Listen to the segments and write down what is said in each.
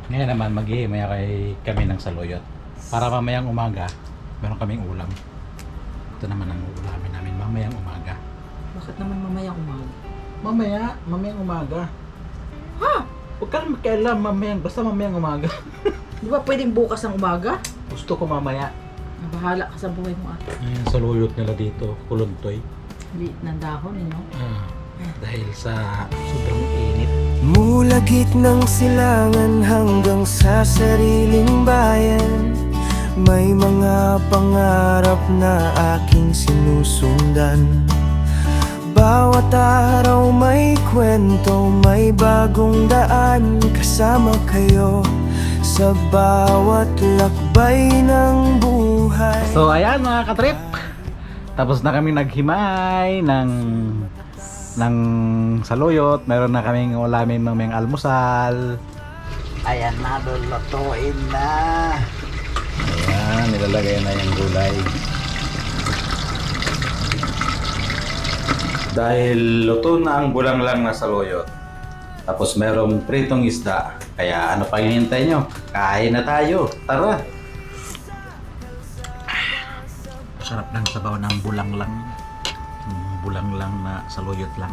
Ngayon naman maghihimay kami ng saluyot. Para mamayang umaga, meron kaming ulam. Ito naman ang ulamin namin mamayang umaga. Bakit naman mamayang umaga? Mamayang umaga. Ha? Huwag ka na makialam basta mamayang umaga. Di ba pwedeng bukas ng umaga? Gusto ko mamaya. Nabahala ka sa buhay mo ate. Ayan, saluyot nila dito, kuluntoy. Liit ng dahon, no? Dahil sa sobrang init. Mula gitnang silangan hanggang sa sariling bayan, may mga pangarap na aking sinusundan. Bawat araw may kwento, may bagong daan. Kasama kayo sa bawat lakbay ng buhay. So ayan mga katrip, tapos na kami naghimay ng saluyot. Meron na kaming ulamin mamayang almusal. Ayan na, lulutuin na. Ayan, nilalagay na yung gulay. Dahil luto na ang bulang lang na saluyot, tapos merong pritong isda, kaya ano pang hinihintay nyo? Kain na tayo, tara! Sarap ng sabaw ng bulang lang. Bulang lang na saluyot lang.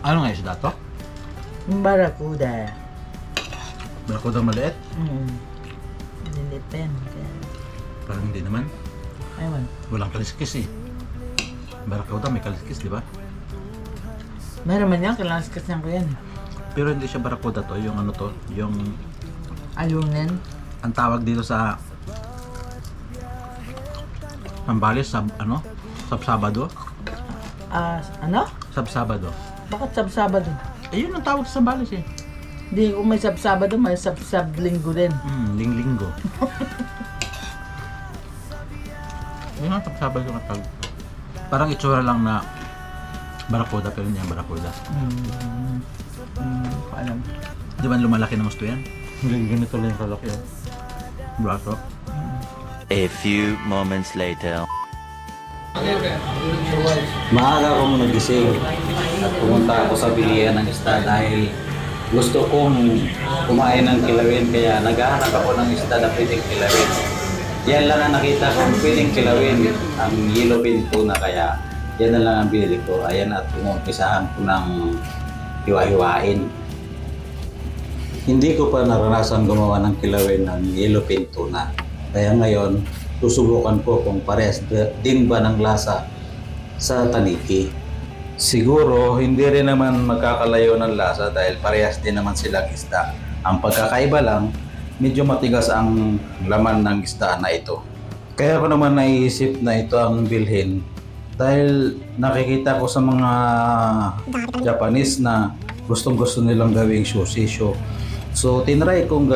Ano nga isda to? Barakuda. Barakuda maliit? Lilit pa yan. Parang hindi naman. Aywan. Walang kaliskis eh. Barakuda may kaliskis, di ba? Meron man yan, kailangan sikas ko yan. Pero hindi siya barakuda to, yung ano to, yung Alunin. ang tawag dito sa Zambales, ano? Sabsabado? Ano? Sabsabado. Bakit sab-sabado? Ayun ang tawag sa Zambales eh. Hindi, kung may sab-sabado, may sab-sab-linggo din. Linglinggo. Yun ang sabsabado nga tawag. Parang itsura lang na barakuda pero hindi ang barakuda. Alam. Di ba lumalaki ng gusto yan? Ganito lang yung kalaki yan. Braso. A few moments later. Maaga akong nagising at pumunta ako sa bilihan ng isda dahil gusto kong kumain ng kilawin, kaya naghahanap ako ng isda na pwedeng kilawin. Yan lang ang nakita kong pwedeng kilawin, ang yellowfin tuna, kaya yan na lang ang binili ko. Ayan, at umumpisahan ko ng hiwa-hiwain. Hindi ko pa naranasan gumawa ng kilawin ng yellowfin tuna. Kaya ngayon, susubukan ko kung parehas din ba ng lasa sa taniki. Siguro, hindi rin naman magkakalayo ng lasa dahil parehas din naman silang isda. Ang pagkakaiba lang, medyo matigas ang laman ng isda na ito. Kaya ko naman naisip na ito ang bilhin dahil nakikita ko sa mga Japanese na gustong-gusto nilang gawing sushi. So tinry kong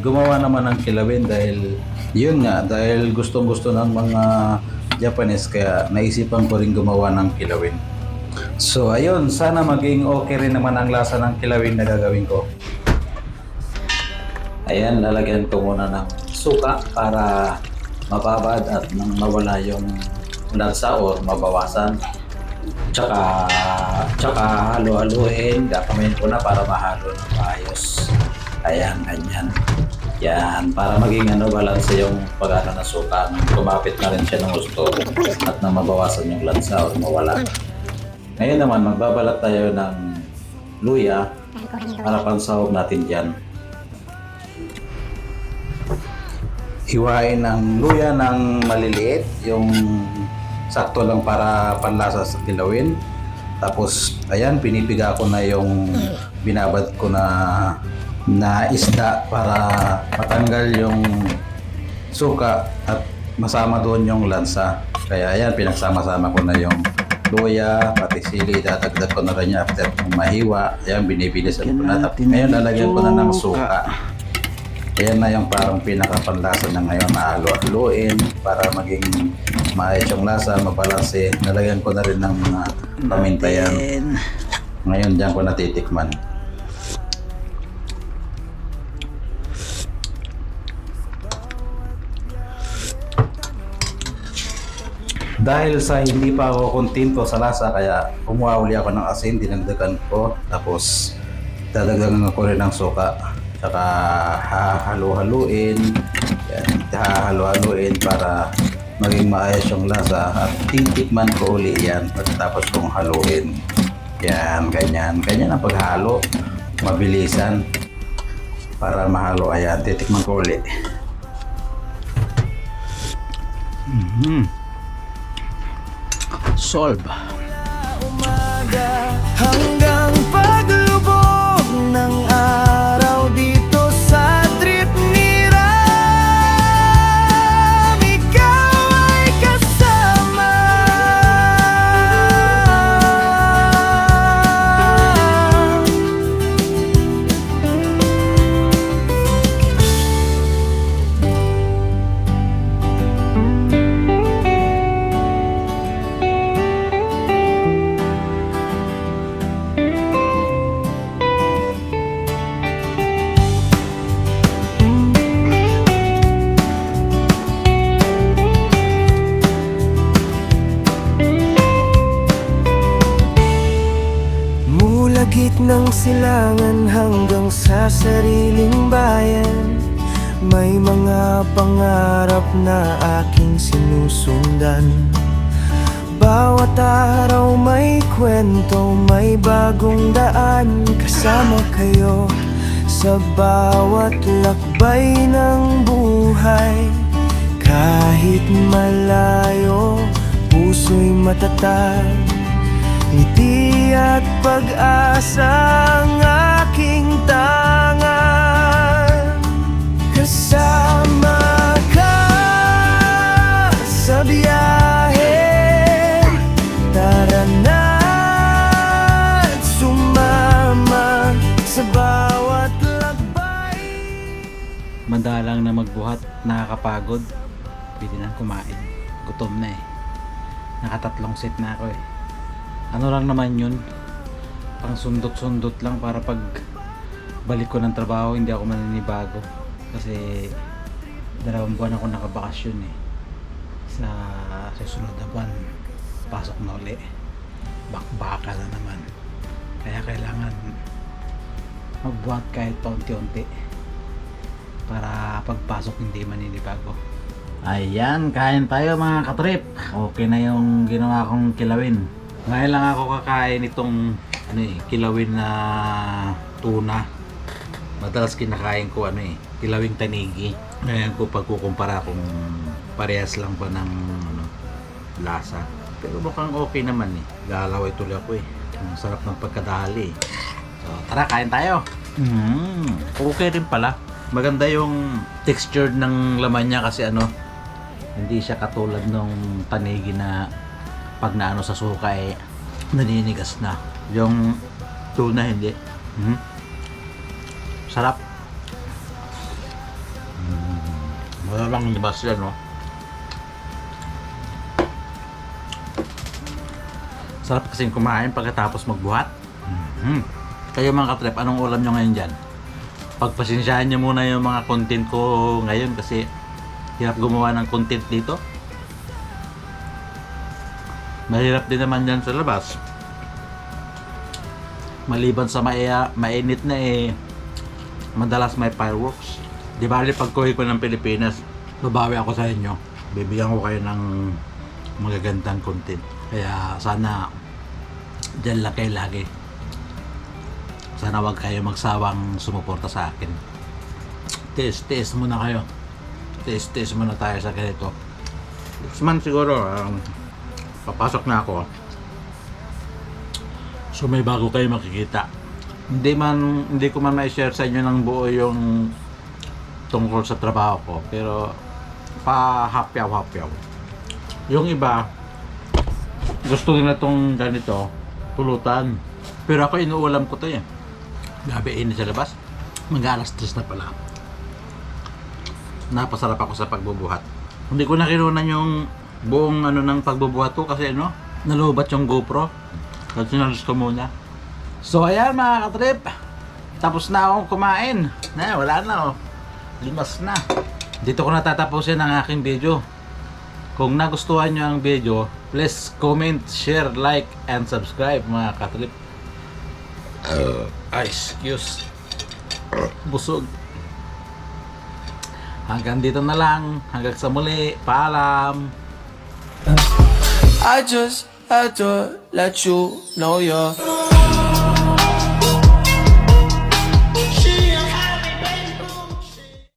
gumawa naman ng kilawin dahil yun nga, dahil gustong-gusto ng mga Japanese, kaya naisipan ko rin gumawa ng kilawin. So ayun, sana maging okay rin naman ang lasa ng kilawin na gagawin ko. Ayan, lalagyan ko muna ng suka para mababad at nang mawala yung lansa o mabawasan. Tsaka halo-haluin, gagawin ko na para mahalo ng maayos. Ayan, ganyan. Yan, para maging balanse yung pag-ano ng suka. Kumapit na rin siya ng gusto at na mabawasan yung lansa o mawala. Ngayon naman, magbabalat tayo ng luya para pansahog natin dyan. Hiwain ng luya ng maliliit, yung sakto lang para panlasa sa kilawin. Tapos, ayan, pinipiga ko na yung binabad ko na isda para matanggal yung suka at masama doon yung lansa. Kaya ayan, pinagsama-sama ko na yung luya, pati sili, dadagdag ko na rin niya after mahiwa. Ayan, binibilisan ko na. Ngayon, lalagyan ko na ng suka. Ayan na yung parang pinakapanlasa na ngayon na halo-haluin para maging maayos yung lasa, mabalanse. Nalagyan ko na rin ng mga pamintayan. Ngayon, diyan ko natitikman. Dahil sa hindi pa ako kontento sa lasa, kaya kumuha uli ako ng asin, dinagdagan ko. Tapos dadagdagan ko rin ng suka. Tsaka hahalo-haluin. Yan, hahalo-haluin para maging maayos yung lasa. At titikman ko uli yan pagkatapos kong haluin. Yan, ganyan. Ganyan ang paghalo. Mabilisan. Para mahalo. Ayan, titikman ko uli. Solve. Umaga hanggang paglubog ng araw dito sa trip ni Ram, ikaw ay kasama. Mula gitnang silangan hanggang sa sariling bayan, may mga pangarap na aking sinusundan. Bawat araw may kwento, may bagong daan. Kasama kayo sa bawat lakbay ng buhay. Kahit malayo, puso'y matatag. Ngiti at pag-asa ang aking tangan. Kasama ka sa biyahe, tara na't sumama sa bawat lakbay. Mandalang na magbuhat, nakakapagod. Pwede na kumain. Gutom na eh. Nakatatlong set na ako eh. Ano lang naman yun, pang sundot-sundot lang para pag balik ko ng trabaho hindi ako maninibago. Kasi 2 buwan ako nakabakasyon eh. Sa susunod na buwan, pasok na uli. Bakbaka na naman. Kaya kailangan magbuhat kahit paunti-unti para pagpasok hindi maninibago. Ayan, kain tayo mga katrip. Okay na yung ginawa kong kilawin. Ngayon lang ako kakain itong kilawin na tuna. Madalas kinakain ko kilawing tanigi. Ngayon ko pagkukumpara kung parehas lang ba ng lasa. Pero mukhang okay naman eh. Lalaway tuloy ako eh. Ang sarap ng pagkadali. So tara, kain tayo. Okay rin pala. Maganda yung texture ng laman niya kasi hindi siya katulad ng tanigi na pag naano sa suka eh naninigas na. Yung tuna hindi. Sarap. Wala lang libas yan, no? Sarap kasing kumain pagkatapos magbuhat. Kayo mga katrep, anong ulam nyo ngayon dyan? Pagpasensyahan nyo muna yung mga content ko ngayon kasi hirap gumawa ng content dito. Mahirap din naman yan sa labas. Maliban sa mainit na madalas may fireworks. Di bali pag-uwi ko ng Pilipinas, babawi ako sa inyo. Bibigyan ko kayo ng magagandang content. Kaya sana dyan lang kayo lagi. Sana wag kayo magsawang sumuporta sa akin. Tiis muna kayo. Tiis muna tayo sa ganito. 6 months siguro. Papasok na ako. So may bago kayo makikita. Hindi ko man ma-share sa inyo ng buo yung tungkol sa trabaho ko, pero pa-hapyaw. Yung iba gusto nila tong ganito, pulutan. Pero ako inuulam ko to eh. Gabi init sa labas. Mag-alas 3 na pala. Napasarap ako sa pagbubuhat. Hindi ko na kinunan yung buong ng pagbubuhat ko kasi nalubat yung GoPro. Kasi sinalos ko muna. So ayan mga katrip, tapos na akong kumain. Wala na Limas na. Dito ko natatapusin ang aking video. Kung nagustuhan nyo ang video, please comment, share, like, and subscribe mga katrip. Excuse. Busog. Hanggang dito na lang. Hanggang sa muli. Paalam. I just had to let you know you're